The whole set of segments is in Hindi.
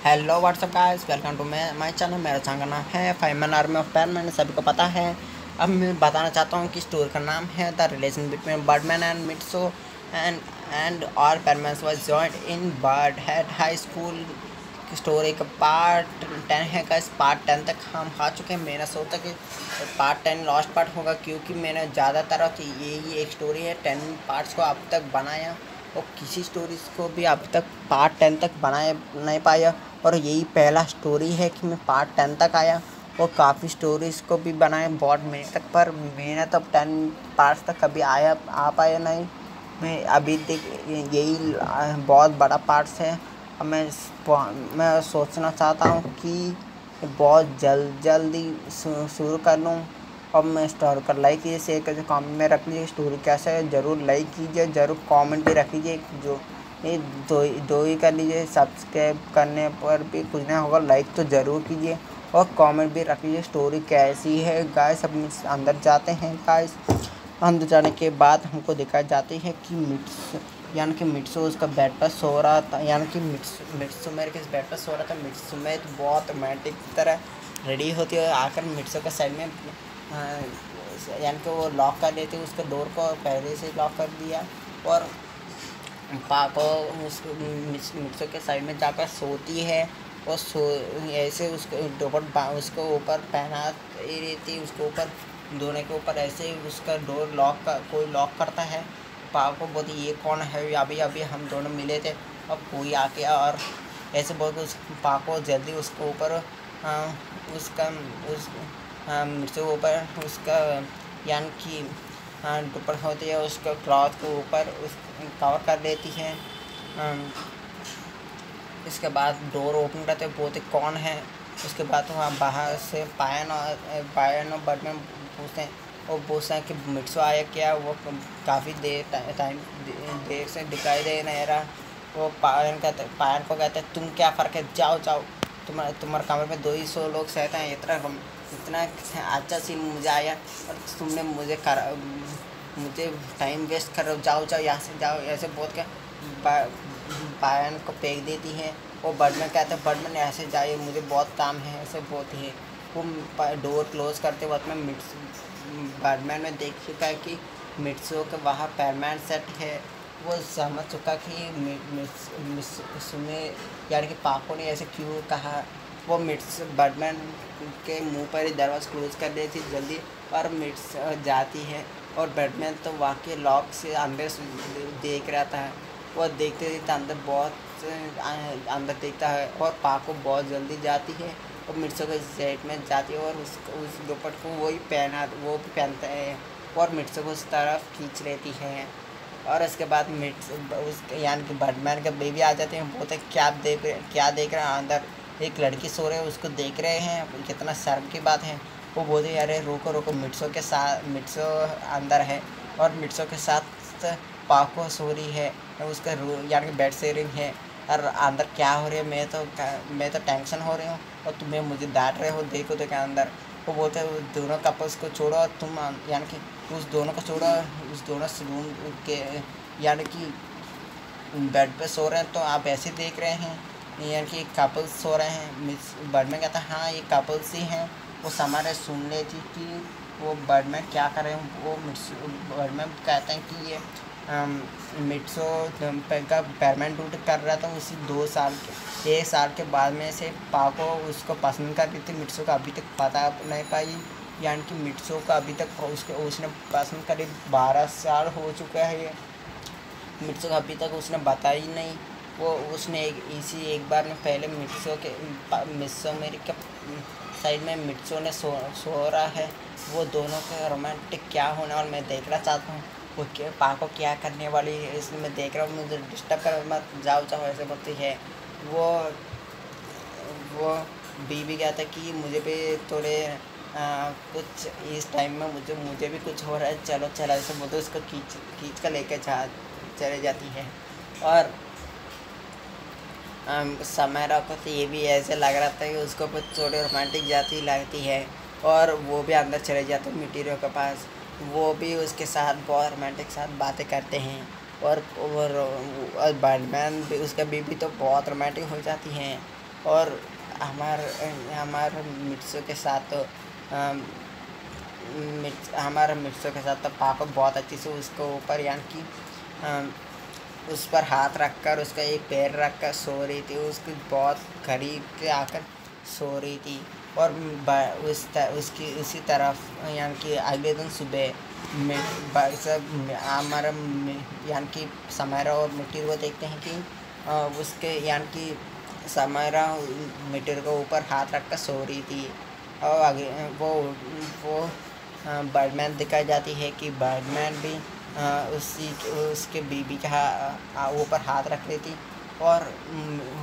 Hello what's up guys, welcome to my channel. मेरा चैनल का नाम है फाइमन आर्मी ऑफ पैरमैन, सभी को पता है। अब मैं बताना चाहता हूँ कि स्टोरी का नाम है the relation between birdman and Mitso and all pairman was joined in bird head high school. Story का पार्ट 10 है गाइस। पार्ट 10 तक हम आ चुके हैं। मैंने सोचा कि पार्ट 10 लास्ट पार्ट होगा, क्योंकि मैंने ज़्यादातर यही एक स्टोरी है 10 पार्ट्स को अब तक बनाया, और किसी स्टोरीज को भी अब तक पार्ट 10 तक बनाए नहीं पाया। और यही पहला स्टोरी है कि मैं पार्ट 10 तक आया, और काफ़ी स्टोरीज़ को भी बनाए बहुत मिनट तक, पर मैंने तो 10 पार्ट्स तक कभी आ पाया नहीं। मैं अभी तक यही बहुत बड़ा पार्ट्स है। अब मैं सोचना चाहता हूँ कि बहुत जल्दी शुरू कर लूँ। अब मैं स्टोरी पर लाइक कीजिए, शेयर कीजिए, कमेंट में रख लीजिए स्टोरी कैसा है। ज़रूर लाइक कीजिए, ज़रूर कमेंट भी रख लीजिए। जो ये दो ही कर लीजिए। सब्सक्राइब करने पर भी कुछ नहीं होगा, लाइक तो ज़रूर कीजिए और कमेंट भी रख लीजिए स्टोरी कैसी है गाइस। अब अंदर जाते हैं गाइस। अंदर जाने के बाद हमको दिखाई जाती है कि मिट्सू उसका बेड पर सो रहा था। यानी कि मिट्सू मेरे के बेड पर सो रहा था। मिट्सू में तो बहुत रोमांटिक की तरह रेडी होती है, आकर मिट्सू के साइड में यानी कि वो लॉक कर लेती है उसके डोर को, पहले से लॉक कर दिया। और पाको उस मिट्सू के साइड में जाकर सोती है, और ऐसे उसको ऊपर पहना रहती, उसके ऊपर दोनों के ऊपर ऐसे उसका डोर कोई लॉक करता है। पाको बोलती ये कौन है, अभी अभी हम दोनों मिले थे, अब कोई आके और ऐसे बोल के उस पाको जल्दी उसके ऊपर उसका मिर्च ऊपर उसका यानी कि दुपट्टा होती है उसका क्लॉथ के ऊपर उस कवर कर देती है। इसके बाद डोर ओपन करते बोलते कौन है। उसके बाद वहाँ बाहर से पायन और बर्डमैन पूछते हैं, वो पूछते हैं कि मिट्सो आया क्या। वो काफ़ी देर से दिखाई दे नहीं रहा। वो पायन को कहते हैं तुम क्या फ़र्क है, जाओ जाओ, तुम्हारे कमरे में 200 लोग सहते हैं, इतना अच्छा सीन मुझे आया और तुमने मुझे टाइम वेस्ट कर रहे हो, जाओ जाओ यहाँ से जाओ। ऐसे बोल के पायन को फेंक देती है। वो बर्डमैन कहते हैं बर्डमैन ऐसे जाइए, मुझे बहुत काम है, ऐसे बोलती है। वो डोर क्लोज करते वक्त में बर्डमैन ने देख चुका है कि मिट्सो के वहाँ पैरमैन सेट है। वो समझ चुका कि में यानी कि पाको ने ऐसे क्यों कहा। वो बर्डमैन के मुंह पर ही दरवाज़ा क्लोज कर देती जल्दी, और मिट्स जाती है। और बैटमैन तो वाकई लॉक से अंदर देख रहा था। वो देखते देखते अंदर देखता है, और पाको बहुत जल्दी जाती है और मिर्चों के जेट में जाती है, और उस दुपट्टे को वो भी पहनता है, और मिर्चों को उस तरफ खींच लेती है। और इसके बाद उस यानी कि बर्डमैन के बेबी आ जाते हैं। बोलते क्या देख रहे हैं, अंदर एक लड़की सो रही है, उसको देख रहे हैं, कितना शर्म की बात है। वो बोलते अरे रोको, मिट्सो अंदर है, और मिट्सो के साथ पाको सो रही है, उसका यानी कि बेड शेयरिंग है। और अंदर क्या हो रही है, मैं तो टेंशन हो रही हूँ, और तुम्हें मुझे डांट रहे हो, देखो तो क्या अंदर। वो बोलते हैं दोनों कपल्स को छोड़ो, और तुम यानी कि उस दोनों को छोड़ो, उस दोनों रूम के यानी कि बेड पे सो रहे हैं, तो आप ऐसे देख रहे हैं यानी कि कपल्स सो रहे हैं। मिस बर्डमैन कहता है हाँ ये कपल्स ही हैं। वो समारे सुन लेती कि वो बर्डमैन क्या कर रहे हैं। वो बर्डमैन कहते हैं कि ये मिट्सो का पैरमैन ड्यूटी कर रहा था उसी 1 साल के बाद में से पाको उसको पसंद कर रही थी। मिट्सो का अभी तक पता नहीं पाई, यानी कि मिट्सो का अभी तक उसने पसंद करीब 12 साल हो चुका है। ये मिट्सो का अभी तक उसने बताया ही नहीं। वो उसने एक बार में पहले मिट्सो मेरी के साइड में मिट्सो ने सो रहा है। वो दोनों का रोमांटिक क्या होने वाला मैं देखना चाहता हूँ। वो पाको क्या करने वाली है इसलिए मैं देख रहा हूँ। मुझे डिस्टर्ब कर मत, जाओ ऐसे बोलती है। वो बीवी कहता है कि मुझे भी थोड़े कुछ इस टाइम में मुझे भी कुछ हो रहा है, चलो चला ऐसे बोलते उसको खींच कर लेके चले जाती है। और समय रखो तो ये भी ऐसे लग रहा था कि उसको कुछ थोड़ी रोमांटिक जाती लगती है, और वो भी अंदर चले जाते हैं मिटीरियो के पास। वो भी उसके साथ बहुत रोमांटिक साथ बातें करते हैं, और बैटमैन भी उसका बीबी तो बहुत रोमांटिक हो जाती हैं। और हमारे मिर्चों के साथ हमारे मिर्चों के साथ तो पापा बहुत अच्छी से उसको ऊपर यानी कि उस पर हाथ रखकर उसका एक पैर रखकर सो रही थी। उसकी बहुत करीब के आकर सो रही थी और उसकी उसी तरफ यानी कि अगले दिन सुबह सब हमारा यानी कि समायरा और मिट्टी को देखते हैं कि उसके यानी कि समायरा मिट्टी को ऊपर हाथ रखकर सो रही थी। और आगे वो बर्डमैन दिखाई जाती है कि बर्डमैन भी उसके बीबी के ऊपर हाथ रख रही थी और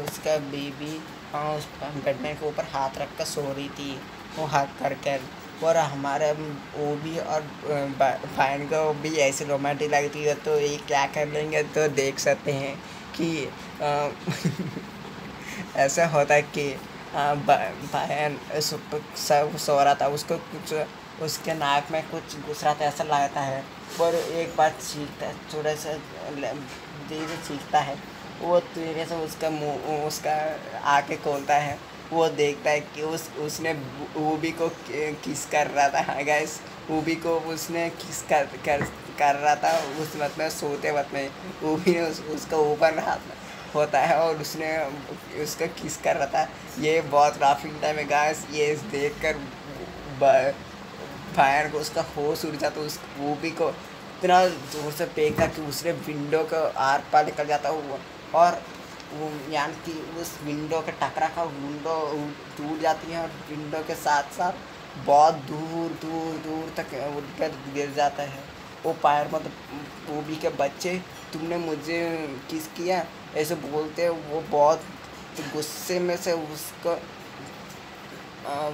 उसका बीबी उस बर्डमैन के ऊपर हाथ रख कर सो रही थी वो हाथ कर और हमारे वो भी और बहन को भी ऐसे रोमांटिक लगती है। तो ये क्या कर लेंगे तो देख सकते हैं कि ऐसा होता है कि बहन सब सो रहा था, उसको कुछ उसके नाक में कुछ घुस रहा था ऐसा लगता है। पर एक बार चीखता है, थोड़ा सा धीरे चीखता है, वो धीरे से उसका मुँह उसका आँखें खोलता है। वो देखता है कि उसने ऊबी को किस कर रहा था। हाँ गाइस, ऊबी को उसने किस कर रहा था उस वक्त में, सोते वक्त में ऊबी ने उसका ऊपर हाथ होता है और उसने उसका किस कर रहा था। ये बहुत ग्राफिक टाइम है गाइस, ये देख कर फायर को उसका होश उड़ जाता, उस मूवी को इतना जोर से फेंका कि उसने विंडो को आर पार निकल जाता हुआ और वो यानी कि उस विंडो के टकरा का विंडो टूट जाती है और विंडो के साथ साथ बहुत दूर दूर दूर तक उड़कर गिर जाता है। वो फायर मतलब मूवी के बच्चे, तुमने मुझे किस किया ऐसे बोलते। वो बहुत गुस्से में से उसको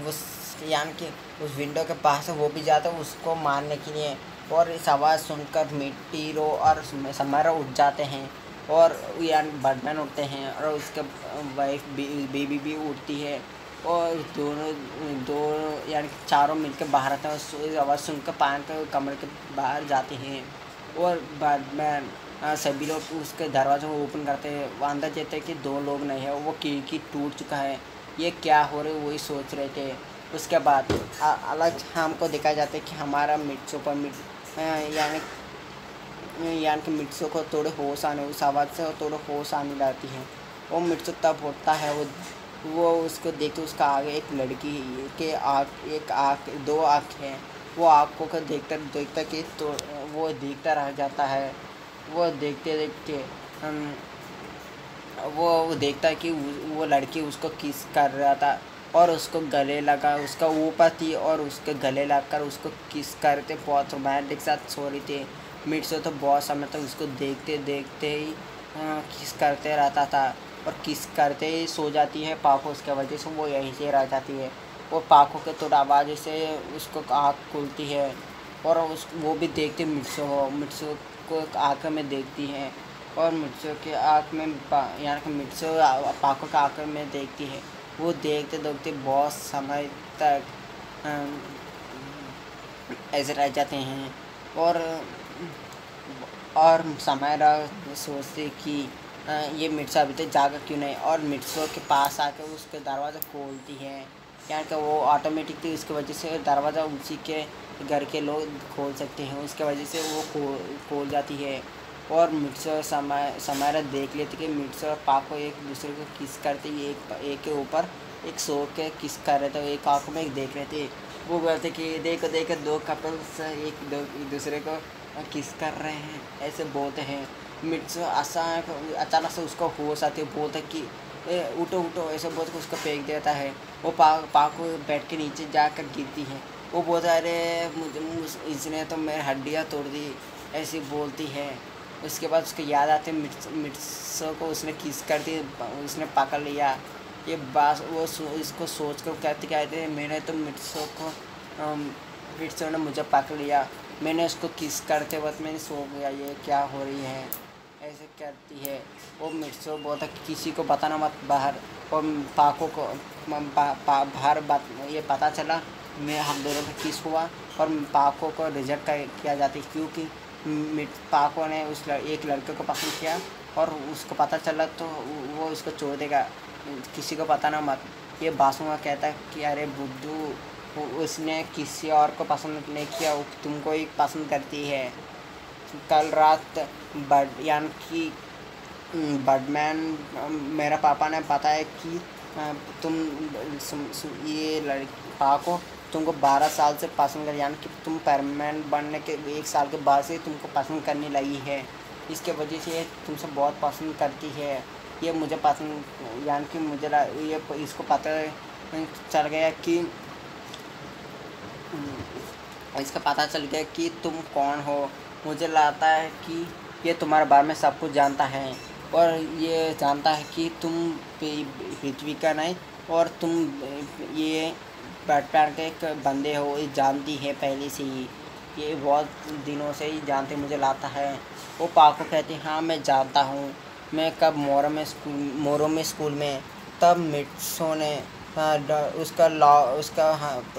उस यानी कि उस विंडो के पास है वो भी जाता है उसको मारने के लिए। और इस आवाज़ सुनकर मिट्टी रो और समारा उठ जाते हैं और यानी बर्डमैन उठते हैं और उसके वाइफ बेबी भी उठती है और दोनों यानी चारों मिलकर बाहर आते हैं। उस आवाज़ सुनकर पान के कमरे के बाहर जाते हैं और बर्डमैन सभी लोग उसके दरवाजे को ओपन करते हैं। वो अंदर जाते हैं कि दो लोग नहीं है, वो खिड़की टूट चुका है, ये क्या हो रहा है वही सोच रहे थे। उसके बाद अलग हमको दिखाया जाता है कि हमारा मिर्चों पर यानी कि मिर्चों को थोड़े होश आने, उस आवाज़ से थोड़े होश आने लगती है। वो मिर्चों तब होता है वो उसको देख के उसका आगे एक लड़की के दो आँख हैं। वो आँखों को देखता कि तो वो देखता रह जाता है। वो देखते देखते वो देखता है कि वो लड़की उसको किस कर रहा था और उसको गले लगा, उसका ऊपर थी और उसके गले लगकर उसको किस करते बहुत रोमांटिक साथ सो रही थी। मिर्चो तो बहुत समय तक उसको देखते देखते ही किस करते रहता था और किस करते ही सो जाती है। पाको उसके वजह से वो यहीं से रह जाती है और पाको के थोड़ा आवाज़ से उसको आँख खुलती है और वो भी देखते मिर्चो को आँख में देखती है और मिर्चो के आँख में यानी कि मिर्चो पाको के आँख में देखती है। वो देखते देखते बहुत समय तक ऐसे रह जाते हैं और समायरा सोचते कि ये मिर्चा अभी तक जागा क्यों नहीं और मिर्चों के पास आकर उसके दरवाज़ा खोलती है। यानी कि वो ऑटोमेटिक थी, उसकी वजह से दरवाज़ा उसी के घर के लोग खोल सकते हैं, उसके वजह से वो खोल जाती है। और मिर्चो समायरा देख लेती कि मिर्चो और पाको एक दूसरे को किस करते, एक के ऊपर एक सो के किस कर रहे थे, एक आँखों में एक देख रहे थे। वो बोलते कि देखो दो कपल्स एक दूसरे को किस कर रहे हैं ऐसे बोलते हैं। मिर्चो अचानक से उसको होश आती है, बोलता कि उठो ऐसे बोल के उसको फेंक देता है। वो पाको बैठ के नीचे जाकर गिरती है। वो बोलता है अरे मुझे इसने तो मेरी हड्डियाँ तोड़ दी ऐसी बोलती है। उसके बाद उसको याद आते मिर्चो को उसने किस कर दी, उसने पकड़ लिया। ये बात वो इसको सोच कर कहते हैं मैंने तो मिर्चो ने मुझे पकड़ लिया, मैंने उसको किस करते वक्त मैंने सो गया, ये क्या हो रही है ऐसे करती है। वो मिर्चो बोलता कि किसी को बताना मत बाहर। और पाको को बाहर ये पता चला हम दोनों का किस हुआ और पाको को रिजेक्ट किया जाती है क्योंकि पाको ने एक लड़के को पसंद किया और उसको पता चला तो वो उसको छोड़ देगा। किसी को पता ना मत। ये बासुआ कहता है कि अरे बुद्धू, उसने किसी और को पसंद नहीं किया, तुमको ही पसंद करती है। कल रात यानी कि बर्डमैन मेरा पापा ने बताया कि तुम ये लड़का को तुमको 12 साल से पसंद कर, यानी कि तुम परमानेंट बनने के 1 साल के बाद से तुमको पसंद करने लगी है। इसके वजह से ये तुमसे बहुत पसंद करती है। ये मुझे पसंद, यानी कि मुझे ये इसको पता चल गया कि इसका पता चल गया कि तुम कौन हो। मुझे लगता है कि ये तुम्हारे बारे में सब कुछ जानता है और ये जानता है कि तुम पृथ्वी का नहीं और तुम ये बैटमैन के एक बंदे हो। ये जानती है पहले से ही, ये बहुत दिनों से ही जानते मुझे लगता है। वो पाको कहती हाँ मैं जानता हूँ। मैं कब मोरो में स्कूल में तब मिट्सो ने उसका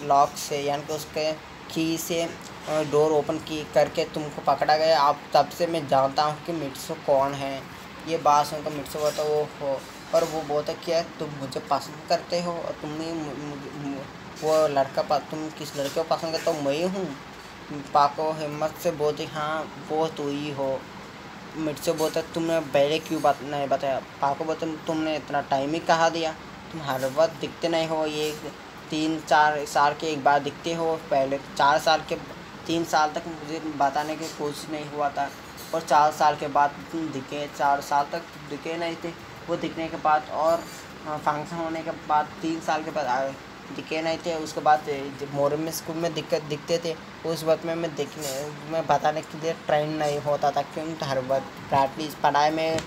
लॉक से, यानी कि उसके की से डोर ओपन करके तुमको पकड़ा गया। आप तब से मैं जानता हूँ कि मिट्सो कौन है। ये बात सुनकर मिट्सो बोलता वो हो, और वो बोलता क्या तुम मुझे पसंद करते हो और तुमने वो लड़का तुम किस लड़के को पसंद करते हो? मैं हूँ। पाको हिम्मत से बोलती हाँ वो तू ही हो। मिट्सो बोलता तुमने पहले क्यों बात नहीं बताया? पाको बोलता तुमने इतना टाइम ही कहा दिया, तुम हर वक्त दिखते नहीं हो। ये 3-4 साल के एक बार दिखते हो, पहले 3 साल तक मुझे बताने की कोशिश नहीं हुआ था और 4 साल के बाद तुम दिखे। 4 साल तक दिखे नहीं थे, वो दिखने के बाद और फंक्शन होने के बाद 3 साल के बाद आए दिखे नहीं थे। उसके बाद मोरम में स्कूल में दिखते थे। उस वक्त में मैं बताने के लिए ट्रेन नहीं होता था क्योंकि हर वक्त प्रैक्टिस पढ़ाई में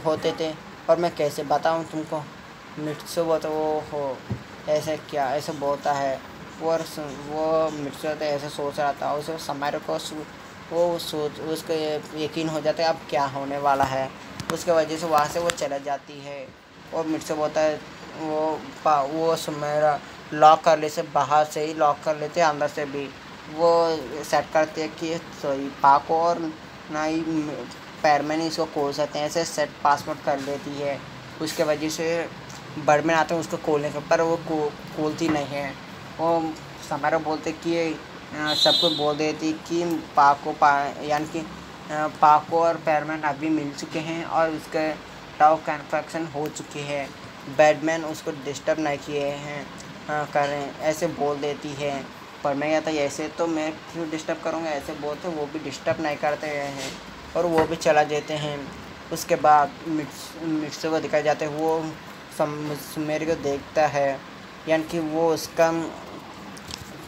होते थे और मैं कैसे बताऊं तुमको? मिट्सो बोलता वो हो ऐसे क्या ऐसे बोलता है। वो मिट्सो तो ऐसे सोच रहा था, उसे समारोह को उसको यकीन हो जाता है अब क्या होने वाला है। उसके वजह से वहाँ से वो चला जाती है और मिट्सो बोलता है वो मेरा लॉक कर ले से बाहर से ही लॉक कर लेते हैं, अंदर से भी वो सेट करते हैं कि सॉरी पाको और ना ही पैरमैन इसको खोल सकते हैं। ऐसे सेट पासवर्ड कर लेती है। उसके वजह से बर्डमैन आते हैं उसको खोलने के, पर वो खोलती नहीं है। वो समारोह बोलते कि सबको बोल देती कि यानी कि पाको और पैरमैन अभी मिल चुके हैं और उसके टाउ कन्फेक्शन हो चुकी है। बैटमैन उसको डिस्टर्ब नहीं किए हैं करें ऐसे बोल देती है। पर मैं कहता ऐसे तो मैं क्यों डिस्टर्ब करूँगा, ऐसे बोलते वो भी डिस्टर्ब नहीं करते हैं और वो भी चला जाते हैं। उसके बाद मिट्सो को दिखाए जाते हैं। वो मेरे को देखता है, यानी कि वो उसका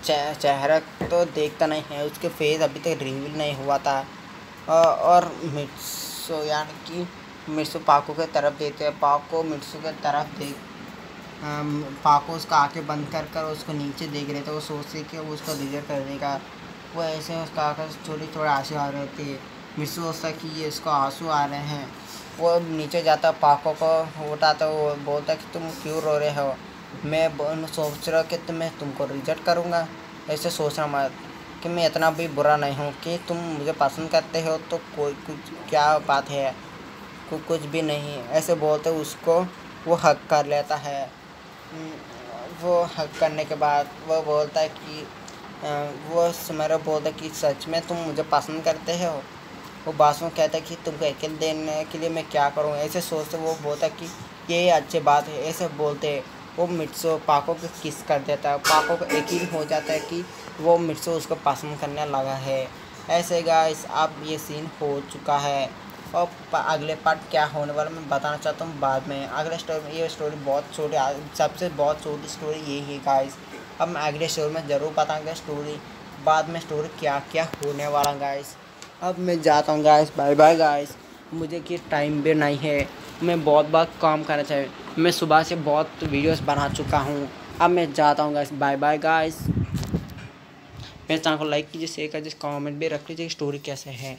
चेहरा तो देखता नहीं है, उसके फेस अभी तक रिवील नहीं हुआ था। और मिट्सो यानी कि मिट्सो पाको के तरफ देखते हैं। पाको मिट्सो के तरफ पाको उसका आँखें बंद कर उसको नीचे देख रहे थे। वो सोचते कि वो उसको रिजेक्ट कर देगा। वो ऐसे उसका आँखें थोड़े आंसू आ रहे थे। मिट्सो सोचता कि ये इसको आंसू आ रहे हैं। वो नीचे जाता पाको को उठाता, वो बोलता कि तुम क्यों रो रहे हो? मैं सोच रहा कि मैं तुमको रिजेक्ट करूँगा। ऐसे सोचना मत कि मैं इतना भी बुरा नहीं हूँ कि तुम मुझे पसंद करते हो तो कोई कुछ क्या बात है, कुछ भी नहीं। ऐसे बोलते उसको वो हक कर लेता है। वो हक करने के बाद वो बोलता है कि वो मेरा बोलता है कि सच में तुम मुझे पसंद करते हो? वो बासुओं कहता है कि तुमको अकेले देने के लिए मैं क्या करूँ? ऐसे सोचते वो बोलता है कि ये अच्छी बात है। ऐसे बोलते वो मिट्सो पाको को किस कर देता है। पाको को यकीन हो जाता है कि वो मिट्सो उसको पसंद करने लगा है। ऐसे गाइस अब ये सीन हो चुका है और अगले पार्ट क्या होने वाला मैं बताना चाहता हूँ बाद में। अगले स्टोरी में ये स्टोरी बहुत छोटी, सबसे बहुत छोटी स्टोरी यही है गाइस। अब मैं अगले स्टोरी में ज़रूर बताऊँगा स्टोरी बाद में स्टोरी क्या क्या होने वाला गाइस। अब मैं जाता हूँ गाइस, बाय बाय गाइस। मुझे कि टाइम भी नहीं है, मैं बहुत काम करना चाहिए। मैं सुबह से बहुत वीडियोस बना चुका हूँ। अब मैं जाता हूँ गाइस, बाय बाय गाइस। मेरे चैनल को लाइक कीजिए, शेयर कीजिए, कमेंट भी रख लीजिए स्टोरी कैसे है।